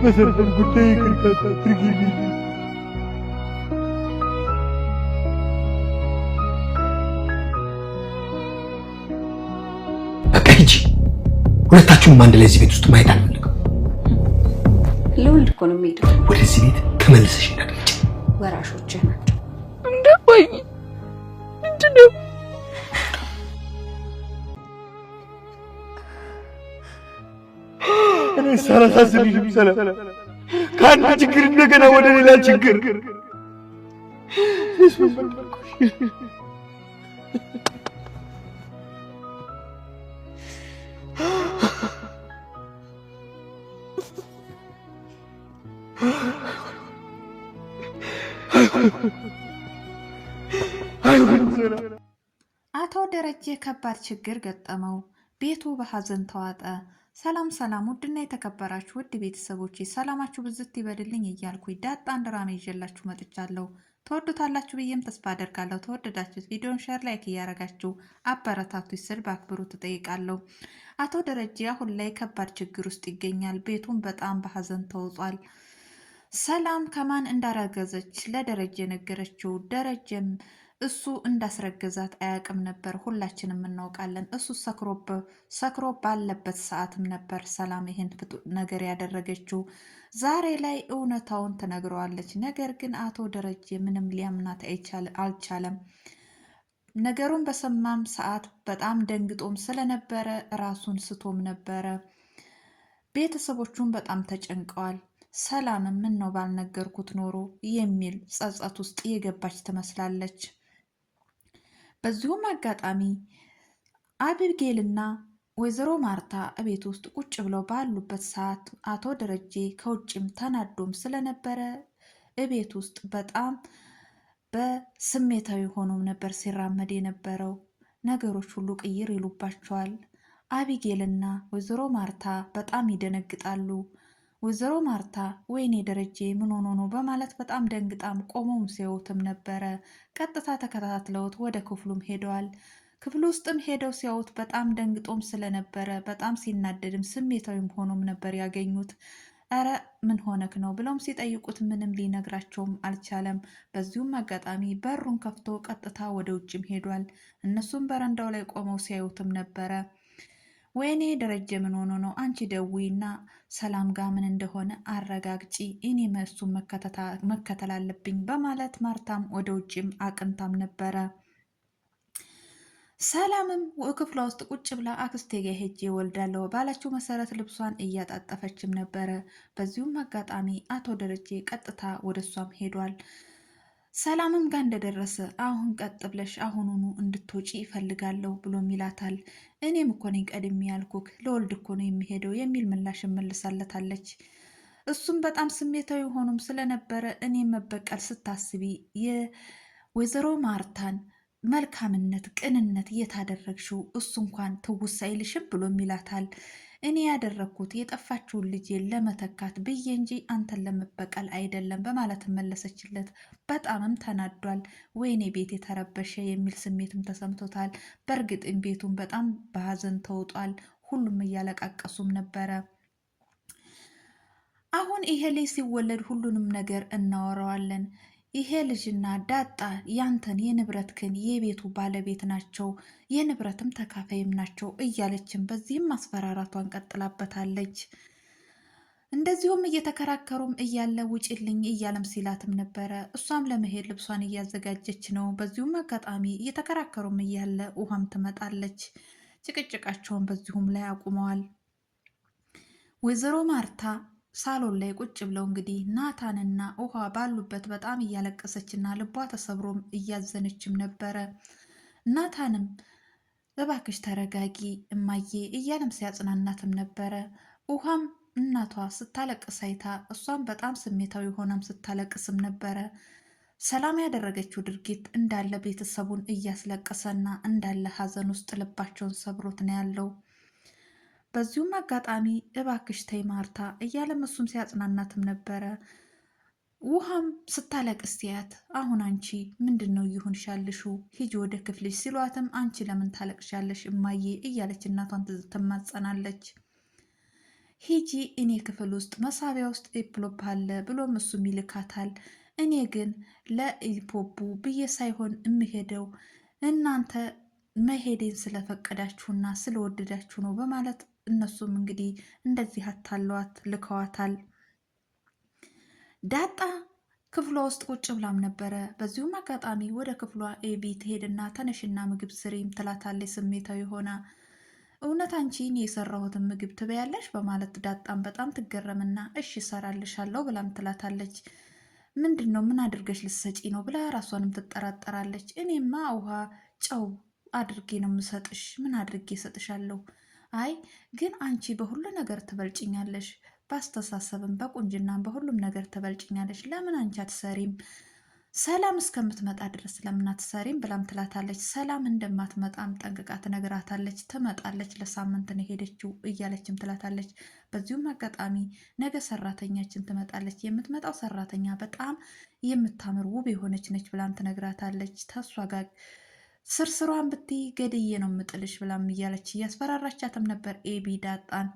በሰላም ጉዳይ ይቅርታ አድርጊልኝ። በቃ ሂጂ። ሁለታችሁም አንድ ላይ እዚህ ቤት ውስጥ ማየት አልፈልግም። ለወልድ እኮ ነው የምሄደው። ወደዚህ ቤት ተመልሰሽ እንዳትመጪ። ወራሾችህ ናቸው። እንደባይ ምንድነው? እኔ ሳላሳዝንሽም ሰላም ከአንድ ችግር እንደገና ወደ ሌላ ችግር አቶ ደረጀ ከባድ ችግር ገጠመው። ቤቱ በሐዘን ተዋጠ። ሰላም ሰላም! ውድና የተከበራችሁ ውድ ቤተሰቦቼ ሰላማችሁ ብዝት ይበልልኝ እያልኩኝ ዳጣን ድራማ ይዤላችሁ መጥቻለሁ። ተወዱታላችሁ ብዬም ተስፋ አደርጋለሁ። ተወደዳችሁት ቪዲዮን ሼር፣ ላይክ እያረጋችሁ አበረታቱኝ ስል በአክብሮት እጠይቃለሁ። አቶ ደረጀ አሁን ላይ ከባድ ችግር ውስጥ ይገኛል። ቤቱን በጣም በሐዘን ተውጧል። ሰላም ከማን እንዳረገዘች ለደረጀ ነገረችው። ደረጀም እሱ እንዳስረገዛት አያውቅም ነበር። ሁላችንም እናውቃለን። እሱ ሰክሮ ባለበት ሰዓትም ነበር ሰላም ይህን ነገር ያደረገችው። ዛሬ ላይ እውነታውን ትነግረዋለች። ነገር ግን አቶ ደረጀ ምንም ሊያምናት አልቻለም። ነገሩን በሰማም ሰዓት በጣም ደንግጦም ስለነበረ ራሱን ስቶም ነበረ። ቤተሰቦቹም በጣም ተጨንቀዋል። ሰላምም ምን ነው ባልነገርኩት ኖሮ የሚል ጸጸት ውስጥ የገባች ትመስላለች። በዚሁም አጋጣሚ አቢጌልና ወይዘሮ ማርታ እቤት ውስጥ ቁጭ ብለው ባሉበት ሰዓት አቶ ደረጀ ከውጭም ተናዶም ስለነበረ እቤት ውስጥ በጣም በስሜታዊ ሆኖም ነበር ሲራመድ የነበረው። ነገሮች ሁሉ ቅይር ይሉባቸዋል። አቢጌልና ወይዘሮ ማርታ በጣም ይደነግጣሉ። ወይዘሮ ማርታ ወይኔ ደረጀ ምን ሆኖ ነው በማለት በጣም ደንግጣም ቆመውም ሲያዩትም ነበረ። ቀጥታ ተከታትለውት ወደ ክፍሉም ሄደዋል። ክፍሉ ውስጥም ሄደው ሲያዩት በጣም ደንግጦም ስለነበረ በጣም ሲናደድም ስሜታዊም ሆኖም ነበር ያገኙት። እረ ምን ሆነክ ነው ብለውም ሲጠይቁት ምንም ሊነግራቸውም አልቻለም። በዚሁም አጋጣሚ በሩን ከፍቶ ቀጥታ ወደ ውጭም ሄዷል። እነሱም በረንዳው ላይ ቆመው ሲያዩትም ነበረ። ወይኔ ደረጀ ምን ሆኖ ነው? አንቺ ደዊና ሰላም ጋር ምን እንደሆነ አረጋግጪ፣ እኔ እሱን መከተል አለብኝ በማለት ማርታም ወደ ውጭም አቅንታም ነበረ። ሰላምም ክፍሏ ውስጥ ቁጭ ብላ አክስቴ ጋ ሄጄ ወልዳለሁ ባላችሁ መሰረት ልብሷን እያጣጠፈችም ነበረ። በዚሁም አጋጣሚ አቶ ደረጀ ቀጥታ ወደ እሷም ሄዷል። ሰላምም ጋር እንደደረሰ አሁን ቀጥ ብለሽ አሁኑኑ እንድትወጪ ይፈልጋለሁ ብሎም ይላታል። እኔም እኮ ነኝ ቀድሜ ያልኩክ ለወልድ እኮ ነው የሚሄደው የሚል ምላሽ መልሳለታለች። እሱም በጣም ስሜታዊ ሆኖም ስለነበረ እኔም መበቀል ስታስቢ የወይዘሮ ማርታን መልካምነት፣ ቅንነት እየታደረግሽው እሱ እንኳን ትውስ አይልሽም ብሎም ይላታል። እኔ ያደረግኩት የጠፋችውን ልጄን ለመተካት ብዬ እንጂ አንተን ለመበቀል አይደለም በማለት መለሰችለት። በጣምም ተናዷል። ወይኔ ቤት የተረበሸ የሚል ስሜትም ተሰምቶታል። በእርግጥም ቤቱን በጣም በሀዘን ተውጧል። ሁሉም እያለቃቀሱም ነበረ። አሁን ይሄ ልጅ ሲወለድ ሁሉንም ነገር እናወራዋለን። ይሄ ልጅና ዳጣ ያንተን የንብረትክን የቤቱ ባለቤት ናቸው፣ የንብረትም ተካፋይም ናቸው እያለችም በዚህም ማስፈራራቷን ቀጥላበታለች። እንደዚሁም እየተከራከሩም እያለ ውጭልኝ እያለም ሲላትም ነበረ። እሷም ለመሄድ ልብሷን እያዘጋጀች ነው። በዚሁም አጋጣሚ እየተከራከሩም እያለ ውሃም ትመጣለች። ጭቅጭቃቸውን በዚሁም ላይ አቁመዋል። ወይዘሮ ማርታ ሳሎን ላይ ቁጭ ብለው እንግዲህ ናታንና ውሃ ባሉበት በጣም እያለቀሰችና ልቧ ተሰብሮም እያዘነችም ነበረ። ናታንም እባክሽ ተረጋጊ እማዬ እያለም ሲያጽናናትም ነበረ። ውሃም እናቷ ስታለቅስ አይታ እሷም በጣም ስሜታዊ ሆናም ስታለቅስም ነበረ። ሰላም ያደረገችው ድርጊት እንዳለ ቤተሰቡን እያስለቀሰና እንዳለ ሀዘን ውስጥ ልባቸውን ሰብሮት ነው ያለው። በዚሁም አጋጣሚ እባክሽ ተይ ማርታ እያለም እሱም ሲያጽናናትም ነበረ። ውሃም ስታለቅስ ሲያት አሁን አንቺ ምንድነው ይሁንሻልሹ ሂጂ ወደ ክፍልሽ ሲሏትም አንቺ ለምን ታለቅሻለሽ እማዬ እያለች እናቷን ትማጸናለች። ሂጂ እኔ ክፍል ውስጥ መሳቢያ ውስጥ ኤፕሎፕ አለ ብሎም እሱም ይልካታል። እኔ ግን ለኢፖፑ ብዬ ሳይሆን የምሄደው እናንተ መሄዴን ስለፈቀዳችሁና ስለወደዳችሁ ነው በማለት እነሱም እንግዲህ እንደዚህ አታለዋት ልከዋታል። ዳጣ ክፍሏ ውስጥ ቁጭ ብላም ነበረ። በዚሁም አጋጣሚ ወደ ክፍሏ ኤቢ ትሄድና ተነሽና ምግብ ስሪም ትላታለች ስሜታዊ ሆና። እውነት አንቺ እኔ የሰራሁትን ምግብ ትበያለሽ በማለት ዳጣም በጣም ትገረምና እሺ እሰራልሻለሁ ብላም ትላታለች። ምንድን ነው ምን አድርገሽ ልትሰጪ ነው ብላ ራሷንም ትጠራጠራለች። እኔማ ውሃ ጨው አድርጌ ነው የምሰጥሽ፣ ምን አድርጌ እሰጥሻለሁ? አይ ግን አንቺ በሁሉ ነገር ትበልጭኛለሽ፣ በአስተሳሰብም በቁንጅናም በሁሉም ነገር ትበልጭኛለሽ። ለምን አንቺ አትሰሪም? ሰላም እስከምትመጣ ድረስ ለምን አትሰሪም ብላም ትላታለች። ሰላም እንደማትመጣም ጠንቅቃ ትነግራታለች። ትመጣለች፣ ለሳምንት ነው ሄደችው እያለችም ትላታለች። በዚሁም አጋጣሚ ነገ ሰራተኛችን ትመጣለች፣ የምትመጣው ሰራተኛ በጣም የምታምር ውብ የሆነች ነች ብላም ትነግራታለች። ተሷ ጋር ስርስሯን ብትይ ገድዬ ነው ምጥልሽ ብላም እያለች እያስፈራራቻትም ነበር ኤቢ ዳጣን።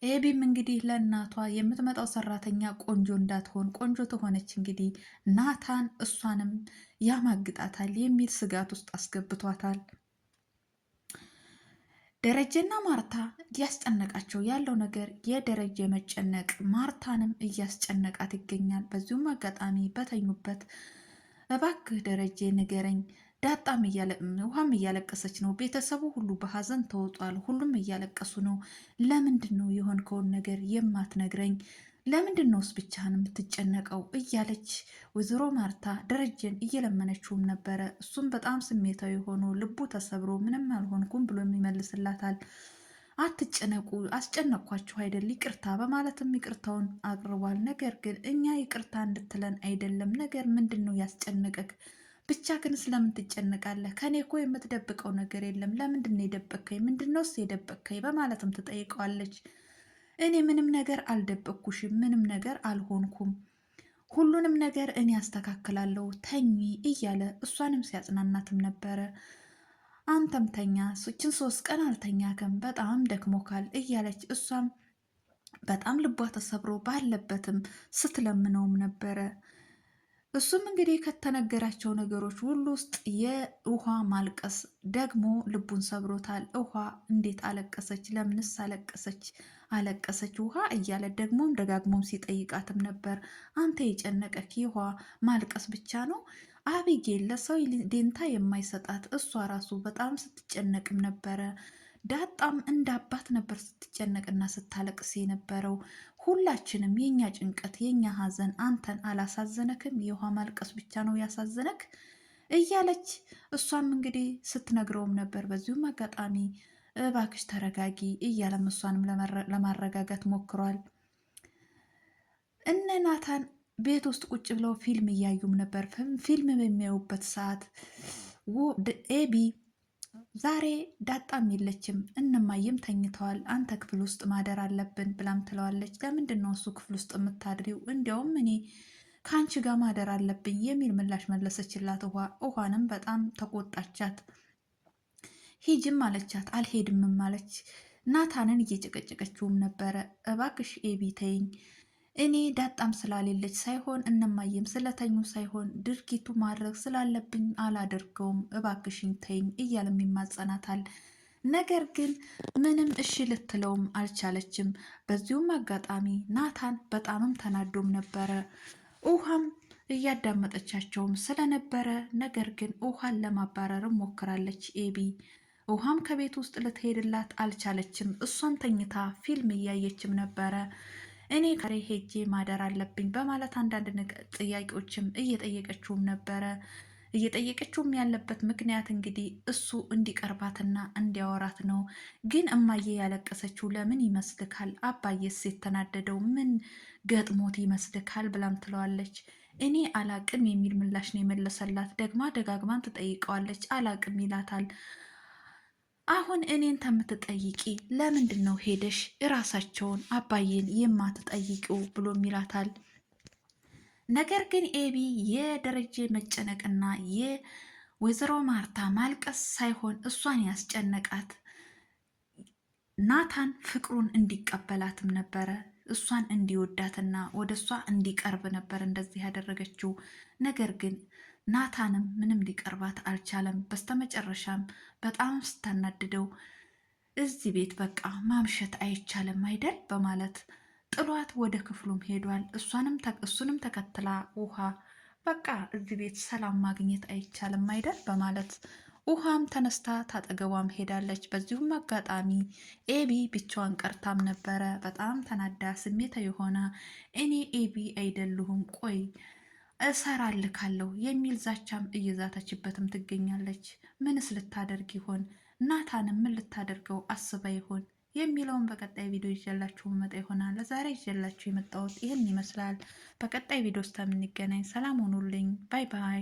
ኤቢም እንግዲህ ለእናቷ የምትመጣው ሰራተኛ ቆንጆ እንዳትሆን ቆንጆ ተሆነች እንግዲህ ናታን እሷንም ያማግጣታል የሚል ስጋት ውስጥ አስገብቷታል። ደረጀና ማርታ እያስጨነቃቸው ያለው ነገር የደረጀ መጨነቅ ማርታንም እያስጨነቃት ይገኛል። በዚሁም አጋጣሚ በተኙበት እባክህ ደረጀ ንገረኝ፣ ዳጣም ውሃም እያለቀሰች ነው፣ ቤተሰቡ ሁሉ በሀዘን ተውጧል፣ ሁሉም እያለቀሱ ነው። ለምንድን ነው የሆንከውን ነገር የማትነግረኝ? ለምንድን ነውስ ብቻህን የምትጨነቀው? እያለች ወይዘሮ ማርታ ደረጀን እየለመነችውም ነበረ። እሱም በጣም ስሜታዊ ሆኖ ልቡ ተሰብሮ ምንም አልሆንኩም ብሎ የሚመልስላታል። አትጨነቁ፣ አስጨነቅኳችሁ አይደል? ይቅርታ በማለትም ይቅርታውን አቅርቧል። ነገር ግን እኛ ይቅርታ እንድትለን አይደለም። ነገር ምንድን ነው ያስጨነቀክ? ብቻ ግን ስለምን ትጨነቃለህ? ከኔ እኮ የምትደብቀው ነገር የለም። ለምንድን ነው የደበቅከኝ? ምንድነውስ የደበቅከኝ? በማለትም ትጠይቀዋለች። እኔ ምንም ነገር አልደበቅኩሽም፣ ምንም ነገር አልሆንኩም፣ ሁሉንም ነገር እኔ አስተካክላለሁ፣ ተኚ እያለ እሷንም ሲያጽናናትም ነበረ። አንተም ተኛ፣ እችን 3 ቀን አልተኛክም፣ በጣም ደክሞካል እያለች እሷም በጣም ልቧ ተሰብሮ ባለበትም ስትለምነውም ነበረ። እሱም እንግዲህ ከተነገራቸው ነገሮች ሁሉ ውስጥ የውሃ ማልቀስ ደግሞ ልቡን ሰብሮታል። ውሃ እንዴት አለቀሰች? ለምንስ አለቀሰች ውሃ እያለ ደግሞም ደጋግሞም ሲጠይቃትም ነበር። አንተ የጨነቀክ የውሃ ማልቀስ ብቻ ነው? አቢጌል ለሰው ዴንታ የማይሰጣት እሷ ራሱ በጣም ስትጨነቅም ነበረ። ዳጣም እንደ አባት ነበር ስትጨነቅና ስታለቅስ የነበረው። ሁላችንም የኛ ጭንቀት የኛ ሀዘን አንተን አላሳዘነክም? የውሃ ማልቀስ ብቻ ነው ያሳዘነክ? እያለች እሷም እንግዲህ ስትነግረውም ነበር። በዚሁም አጋጣሚ እባክሽ ተረጋጊ እያለም እሷንም ለማረጋጋት ሞክሯል። እነ ናታን ቤት ውስጥ ቁጭ ብለው ፊልም እያዩም ነበር። ፊልም በሚያዩበት ሰዓት ኤቢ ዛሬ ዳጣም የለችም፣ እነማየም ተኝተዋል፣ አንተ ክፍል ውስጥ ማደር አለብን ብላም ትለዋለች። ለምንድን ነው እሱ ክፍል ውስጥ የምታድሪው? እንዲያውም እኔ ከአንቺ ጋር ማደር አለብኝ የሚል ምላሽ መለሰችላት። ውሃንም በጣም ተቆጣቻት። ሂጅም አለቻት፣ አልሄድምም አለች። ናታንን እየጨቀጨቀችውም ነበረ። እባክሽ ኤቢ ተይኝ፣ እኔ ዳጣም ስላሌለች ሳይሆን እነማየም ስለተኙ ሳይሆን ድርጊቱ ማድረግ ስላለብኝ አላደርገውም፣ እባክሽኝ ተይኝ እያለም ይማጸናታል። ነገር ግን ምንም እሺ ልትለውም አልቻለችም። በዚሁም አጋጣሚ ናታን በጣምም ተናዶም ነበረ። ውሃም እያዳመጠቻቸውም ስለነበረ ነገር ግን ውሃን ለማባረርም ሞክራለች ኤቢ። ውሃም ከቤት ውስጥ ልትሄድላት አልቻለችም። እሷም ተኝታ ፊልም እያየችም ነበረ። እኔ ከሬ ሄጄ ማደር አለብኝ በማለት አንዳንድ ጥያቄዎችም እየጠየቀችውም ነበረ። እየጠየቀችውም ያለበት ምክንያት እንግዲህ እሱ እንዲቀርባትና እንዲያወራት ነው። ግን እማዬ ያለቀሰችው ለምን ይመስልካል? አባዬስ የተናደደው ምን ገጥሞት ይመስልካል? ብላም ትለዋለች። እኔ አላቅም የሚል ምላሽ ነው የመለሰላት። ደግማ ደጋግማን ትጠይቀዋለች። አላቅም ይላታል። አሁን እኔን ከምትጠይቂ ለምንድን ነው ሄደሽ እራሳቸውን አባዬን የማትጠይቂው ብሎም ይላታል። ነገር ግን ኤቢ የደረጀ መጨነቅና የወይዘሮ ማርታ ማልቀስ ሳይሆን እሷን ያስጨነቃት ናታን ፍቅሩን እንዲቀበላትም ነበረ። እሷን እንዲወዳትና ወደ እሷ እንዲቀርብ ነበር እንደዚህ ያደረገችው። ነገር ግን ናታንም ምንም ሊቀርባት አልቻለም። በስተመጨረሻም በጣም ስታናድደው እዚህ ቤት በቃ ማምሸት አይቻልም አይደል በማለት ጥሏት ወደ ክፍሉም ሄዷል። እሱንም ተከትላ ውሃ በቃ እዚህ ቤት ሰላም ማግኘት አይቻልም አይደል በማለት ውሃም ተነስታ ታጠገቧም ሄዳለች። በዚሁም አጋጣሚ ኤቢ ብቻዋን ቀርታም ነበረ። በጣም ተናዳ ስሜታ የሆነ እኔ ኤቢ አይደለሁም ቆይ እሰራልካለሁ የሚል ዛቻም እየዛተችበትም ትገኛለች። ምንስ ልታደርግ ይሆን? ናታንም ምን ልታደርገው አስባ ይሆን የሚለውን በቀጣይ ቪዲዮ ይዤላችሁ መጣ ይሆናል። ለዛሬ ይዤላችሁ የመጣሁት ይህን ይመስላል። በቀጣይ ቪዲዮ ውስጥ የምንገናኝ። ሰላም ሁኑልኝ። ባይ ባይ።